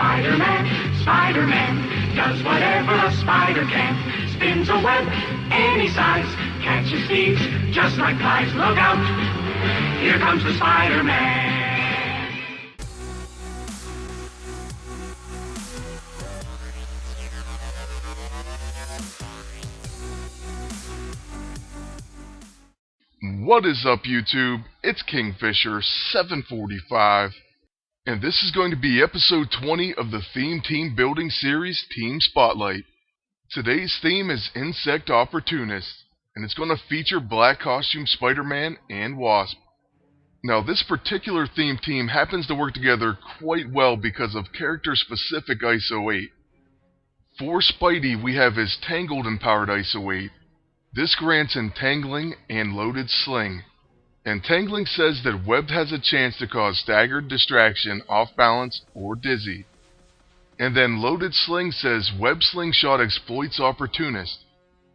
Spider-Man, Spider-Man, does whatever a spider can. Spins a web any size, catches thieves just like flies. Look out, here comes the Spider-Man. What is up, YouTube? It's Kingfisher745, and this is going to be episode 20 of the Theme Team Building Series Team Spotlight. Today's theme is Insect Opportunists, and it's going to feature Black Costume Spider-Man and Wasp. Now, this particular theme team happens to work together quite well because of character-specific ISO 8. For Spidey, we have his Tangled Empowered ISO 8. This grants Entangling and Loaded Sling. Entangling says that Webbed has a chance to cause staggered, distraction, off balance, or dizzy. And then Loaded Sling says Web Slingshot exploits Opportunist.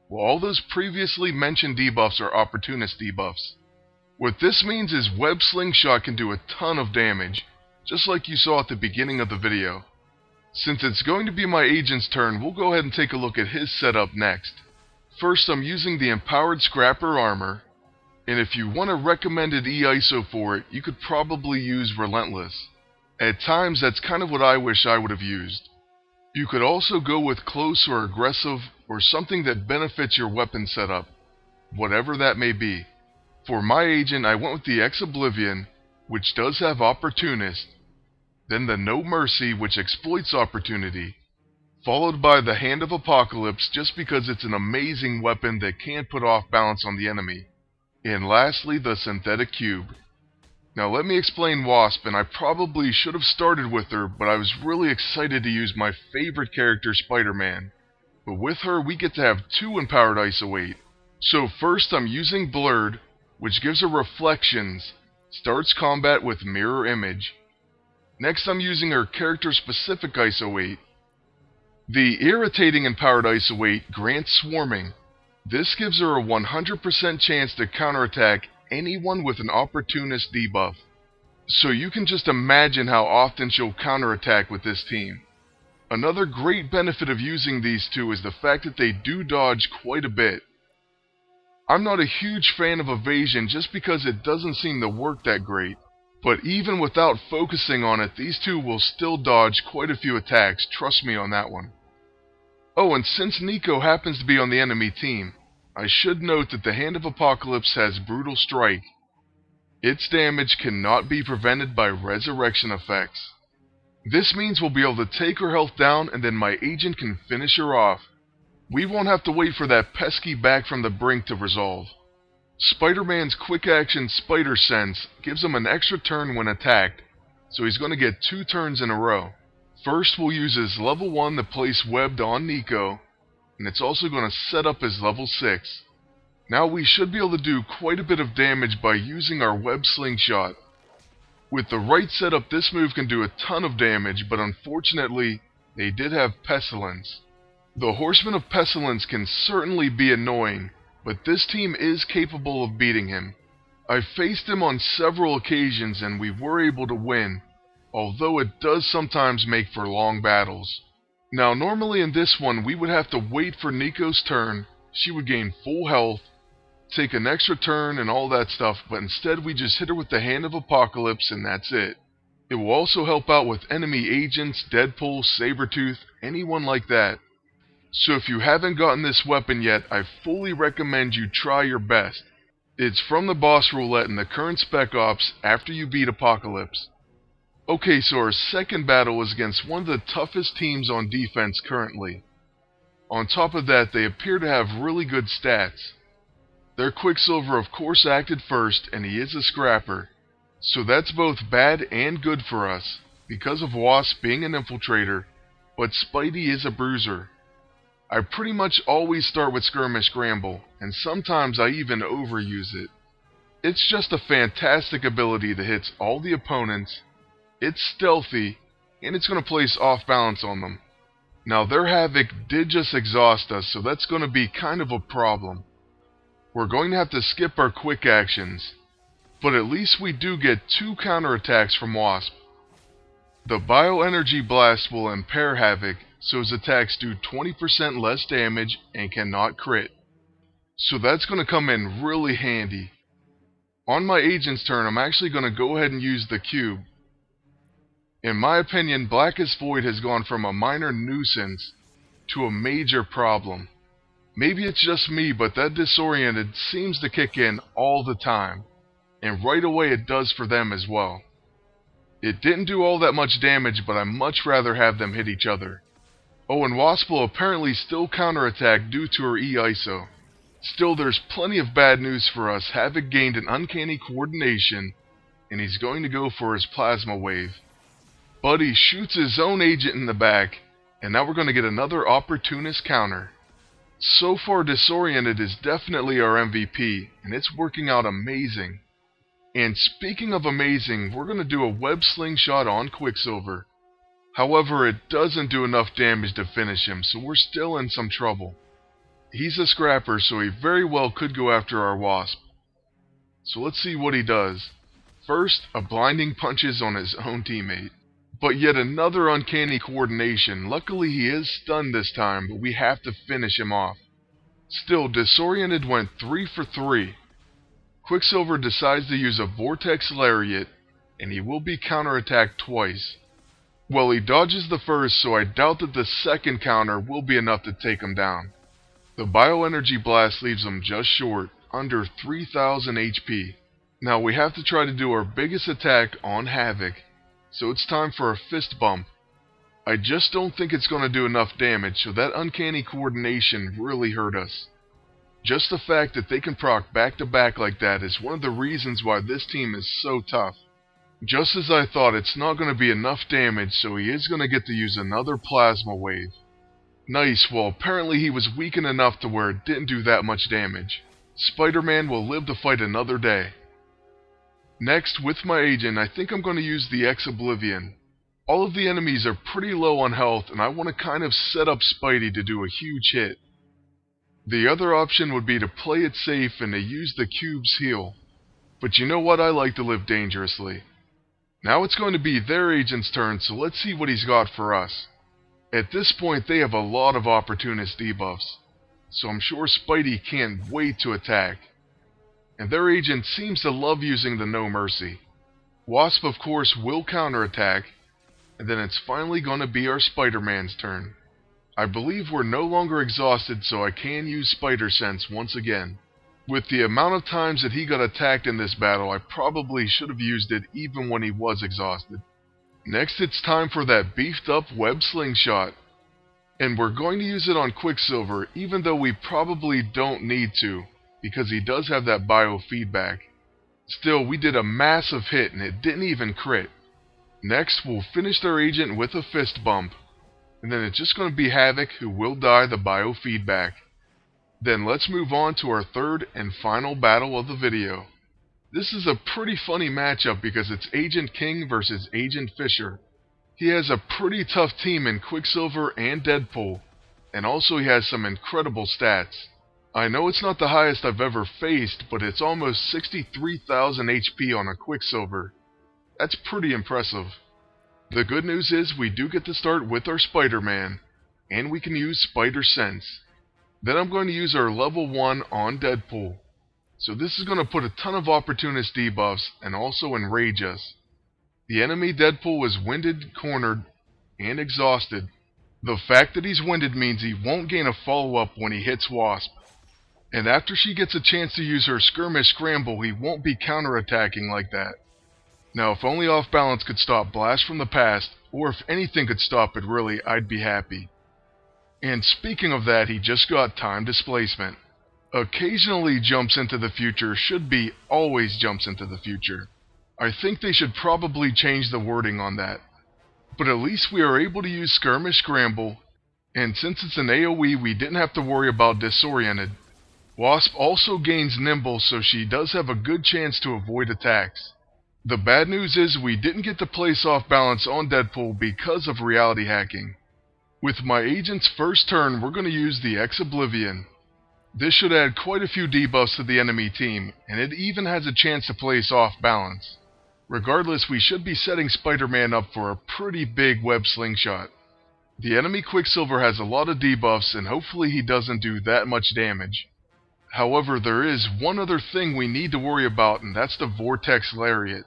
Well, all those previously mentioned debuffs are Opportunist debuffs. What this means is Web Slingshot can do a ton of damage, just like you saw at the beginning of the video. Since it's going to be my agent's turn, we'll go ahead and take a look at his setup next. First, I'm using the Empowered Scrapper Armor, and if you want a recommended E-ISO for it, you could probably use Relentless. At times, that's kind of what I wish I would have used. You could also go with Close or Aggressive, or something that benefits your weapon setup, whatever that may be. For my agent, I went with the Ex-Oblivion, which does have Opportunist, then the No Mercy, which exploits Opportunity, followed by the Hand of Apocalypse just because it's an amazing weapon that can put off balance on the enemy, and lastly the Synthetic Cube. Now let me explain Wasp, and I probably should have started with her, but I was really excited to use my favorite character, Spider-Man. But with her we get to have two Empowered ISO 8. So first I'm using Blurred, which gives her Reflections, starts combat with Mirror Image. Next I'm using her character-specific ISO 8. The Irritating Empowered ISO 8 grants Swarming. This gives her a 100% chance to counterattack anyone with an Opportunist debuff. So you can just imagine how often she'll counterattack with this team. Another great benefit of using these two is the fact that they do dodge quite a bit. I'm not a huge fan of Evasion just because it doesn't seem to work that great. But even without focusing on it, these two will still dodge quite a few attacks, trust me on that one. Oh, and since Nico happens to be on the enemy team, I should note that the Hand of Apocalypse has Brutal Strike. Its damage cannot be prevented by resurrection effects. This means we'll be able to take her health down and then my agent can finish her off. We won't have to wait for that pesky Back from the Brink to resolve. Spider-Man's quick action Spider Sense gives him an extra turn when attacked, so he's going to get 2 turns in a row. First we'll use his level 1 to place Webbed on Nico, and it's also going to set up his level 6. Now we should be able to do quite a bit of damage by using our Web Slingshot. With the right setup, this move can do a ton of damage, but unfortunately, they did have Pestilence. The Horseman of Pestilence can certainly be annoying, but this team is capable of beating him. I faced him on several occasions and we were able to win, although it does sometimes make for long battles. Now normally in this one we would have to wait for Nico's turn, she would gain full health, take an extra turn and all that stuff, but instead we just hit her with the Hand of Apocalypse and that's it. It will also help out with enemy agents, Deadpool, Sabretooth, anyone like that. So if you haven't gotten this weapon yet, I fully recommend you try your best. It's from the boss roulette in the current Spec Ops after you beat Apocalypse. Okay, so our second battle was against one of the toughest teams on defense currently. On top of that, they appear to have really good stats. Their Quicksilver of course acted first, and he is a scrapper. So that's both bad and good for us, because of Wasp being an infiltrator, but Spidey is a bruiser. I pretty much always start with Skirmish Scramble, and sometimes I even overuse it. It's just a fantastic ability that hits all the opponents, it's stealthy, and it's going to place off balance on them. Now their Havoc did just exhaust us, so that's going to be kind of a problem. We're going to have to skip our quick actions, but at least we do get 2 counterattacks from Wasp. The Bioenergy Blast will impair Havoc, so his attacks do 20% less damage and cannot crit. So that's going to come in really handy. On my agent's turn, I'm actually going to go ahead and use the cube. In my opinion, Blackest Void has gone from a minor nuisance to a major problem. Maybe it's just me, but that disoriented seems to kick in all the time, and right away it does for them as well. It didn't do all that much damage, but I'd much rather have them hit each other. Oh, and Wasp will apparently still counterattack due to her E-ISO. Still, there's plenty of bad news for us. Havoc gained an uncanny coordination, and he's going to go for his plasma wave. But he shoots his own agent in the back, and now we're going to get another Opportunist counter. So far, Disoriented is definitely our MVP, and it's working out amazing. And speaking of amazing, we're going to do a web slingshot on Quicksilver. However, it doesn't do enough damage to finish him, so we're still in some trouble. He's a scrapper, so he very well could go after our Wasp. So let's see what he does. First, a blinding punches on his own teammate. But yet another uncanny coordination. Luckily he is stunned this time, but we have to finish him off. Still, Disoriented went 3 for 3. Quicksilver decides to use a Vortex Lariat, and he will be counterattacked twice. Well, he dodges the first, so I doubt that the second counter will be enough to take him down. The Bioenergy Blast leaves him just short, under 3000 HP. Now we have to try to do our biggest attack on Havoc, so it's time for a fist bump. I just don't think it's going to do enough damage, so that uncanny coordination really hurt us. Just the fact that they can proc back to back like that is one of the reasons why this team is so tough. Just as I thought, it's not going to be enough damage, so he is going to get to use another plasma wave. Nice, well apparently he was weakened enough to where it didn't do that much damage. Spider-Man will live to fight another day. Next, with my agent, I think I'm going to use the X-Oblivion. All of the enemies are pretty low on health, and I want to kind of set up Spidey to do a huge hit. The other option would be to play it safe and to use the cube's heal. But you know what, I like to live dangerously. Now it's going to be their agent's turn, so let's see what he's got for us. At this point, they have a lot of Opportunist debuffs, so I'm sure Spidey can't wait to attack. And their agent seems to love using the No Mercy. Wasp, of course, will counterattack, and then it's finally going to be our Spider-Man's turn. I believe we're no longer exhausted, so I can use Spider Sense once again. With the amount of times that he got attacked in this battle, I probably should have used it even when he was exhausted. Next, it's time for that beefed up web slingshot. And we're going to use it on Quicksilver, even though we probably don't need to, because he does have that biofeedback. Still, we did a massive hit and it didn't even crit. Next, we'll finish their agent with a fist bump. And then it's just going to be Havoc who will die the biofeedback. Then let's move on to our third and final battle of the video. This is a pretty funny matchup because it's Agent King versus Agent Fisher. He has a pretty tough team in Quicksilver and Deadpool, and also he has some incredible stats. I know it's not the highest I've ever faced, but it's almost 63,000 HP on a Quicksilver. That's pretty impressive. The good news is we do get to start with our Spider-Man, and we can use Spider Sense. Then I'm going to use our level 1 on Deadpool. So this is going to put a ton of Opportunist debuffs and also enrage us. The enemy Deadpool is winded, cornered, and exhausted. The fact that he's winded means he won't gain a follow-up when he hits Wasp. And after she gets a chance to use her Skirmish Scramble, he won't be counterattacking like that. Now, if only Off Balance could stop Blast from the Past, or if anything could stop it really, I'd be happy. And speaking of that, he just got Time Displacement. Occasionally jumps into the future should be always jumps into the future. I think they should probably change the wording on that. But at least we are able to use Skirmish Scramble, and since it's an AoE we didn't have to worry about Disoriented. Wasp also gains Nimble, so she does have a good chance to avoid attacks. The bad news is we didn't get to place Off Balance on Deadpool because of reality hacking. With my agent's first turn, we're going to use the X-Oblivion. This should add quite a few debuffs to the enemy team, and it even has a chance to place Off Balance. Regardless, we should be setting Spider-Man up for a pretty big web slingshot. The enemy Quicksilver has a lot of debuffs, and hopefully he doesn't do that much damage. However, there is one other thing we need to worry about, and that's the Vortex Lariat.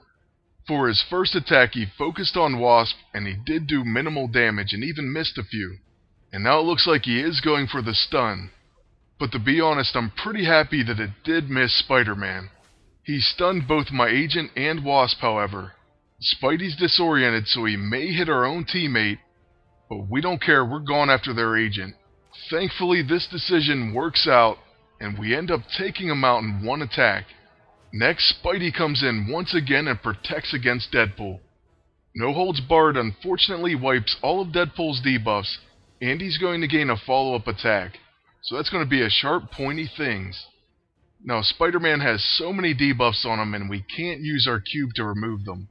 For his first attack, he focused on Wasp, and he did do minimal damage and even missed a few. And now it looks like he is going for the stun. But to be honest, I'm pretty happy that it did miss Spider-Man. He stunned both my agent and Wasp, however. Spidey's disoriented, so he may hit our own teammate, but we don't care, we're going after their agent. Thankfully, this decision works out, and we end up taking him out in one attack. Next, Spidey comes in once again and protects against Deadpool. No Holds Barred unfortunately wipes all of Deadpool's debuffs, and he's going to gain a follow-up attack. So that's going to be a sharp, pointy things. Now, Spider-Man has so many debuffs on him, and we can't use our cube to remove them.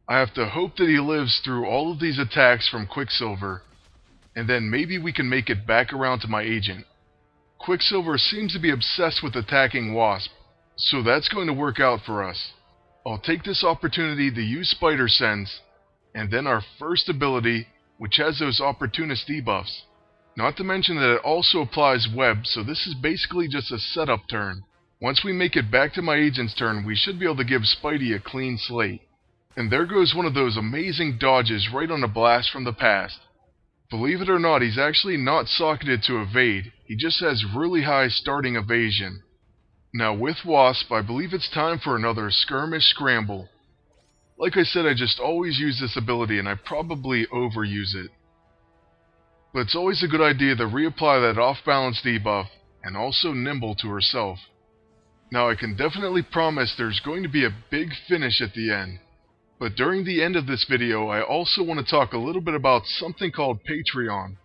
I have to hope that he lives through all of these attacks from Quicksilver, and then maybe we can make it back around to my agent. Quicksilver seems to be obsessed with attacking Wasp, so that's going to work out for us. I'll take this opportunity to use Spider Sense, and then our first ability, which has those Opportunist debuffs. Not to mention that it also applies Web, so this is basically just a setup turn. Once we make it back to my agent's turn, we should be able to give Spidey a clean slate. And there goes one of those amazing dodges right on a blast from the past. Believe it or not, he's actually not socketed to evade, he just has really high starting evasion. Now with Wasp, I believe it's time for another Skirmish Scramble. Like I said, I just always use this ability, and I probably overuse it. But it's always a good idea to reapply that off-balance debuff, and also Nimble to herself. Now I can definitely promise there's going to be a big finish at the end. But during the end of this video, I also want to talk a little bit about something called Patreon.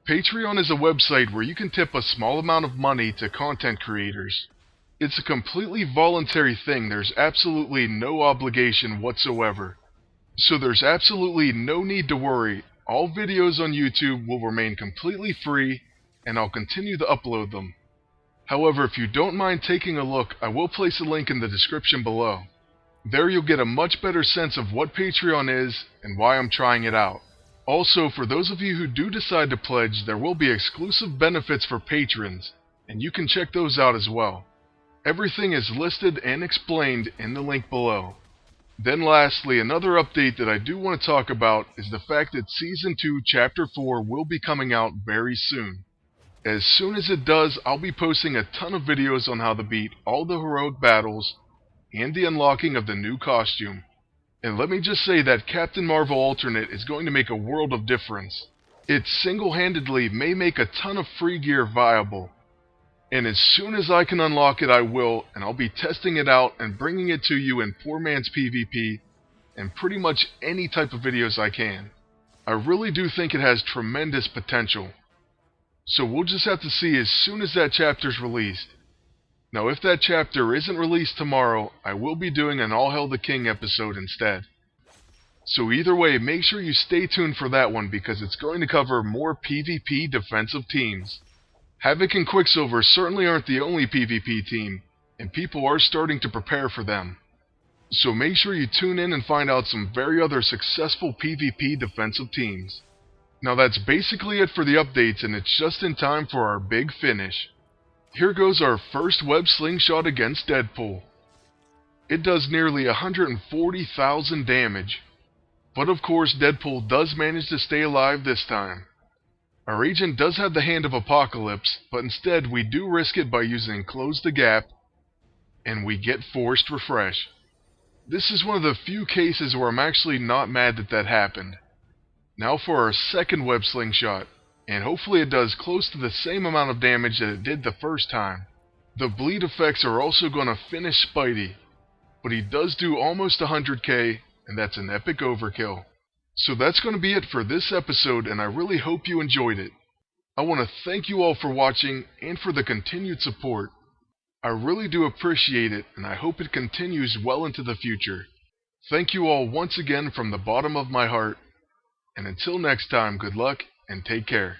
Patreon is a website where you can tip a small amount of money to content creators. It's a completely voluntary thing, there's absolutely no obligation whatsoever. So there's absolutely no need to worry, all videos on YouTube will remain completely free, and I'll continue to upload them. However, if you don't mind taking a look, I will place a link in the description below. There you'll get a much better sense of what Patreon is and why I'm trying it out. Also, for those of you who do decide to pledge, there will be exclusive benefits for patrons, and you can check those out as well. Everything is listed and explained in the link below. Then lastly, another update that I do want to talk about is the fact that Season 2 Chapter 4 will be coming out very soon. As soon as it does, I'll be posting a ton of videos on how to beat all the heroic battles, and the unlocking of the new costume. And let me just say that Captain Marvel Alternate is going to make a world of difference. It single-handedly may make a ton of free gear viable. And as soon as I can unlock it, I will, and I'll be testing it out and bringing it to you in Poor Man's PvP, and pretty much any type of videos I can. I really do think it has tremendous potential. So we'll just have to see as soon as that chapter's released. Now if that chapter isn't released tomorrow, I will be doing an All Hail the King episode instead. So either way, make sure you stay tuned for that one because it's going to cover more PvP defensive teams. Havoc and Quicksilver certainly aren't the only PvP team, and people are starting to prepare for them. So make sure you tune in and find out some very other successful PvP defensive teams. Now that's basically it for the updates, and it's just in time for our big finish. Here goes our first web slingshot against Deadpool. It does nearly 140,000 damage. But of course Deadpool does manage to stay alive this time. Our agent does have the Hand of Apocalypse, but instead we do risk it by using Close the Gap, and we get Forced Refresh. This is one of the few cases where I'm actually not mad that that happened. Now for our second web slingshot, and hopefully it does close to the same amount of damage that it did the first time. The bleed effects are also going to finish Spidey, but he does do almost 100k, and that's an epic overkill. So that's going to be it for this episode, and I really hope you enjoyed it. I want to thank you all for watching, and for the continued support. I really do appreciate it, and I hope it continues well into the future. Thank you all once again from the bottom of my heart, and until next time, good luck, and take care.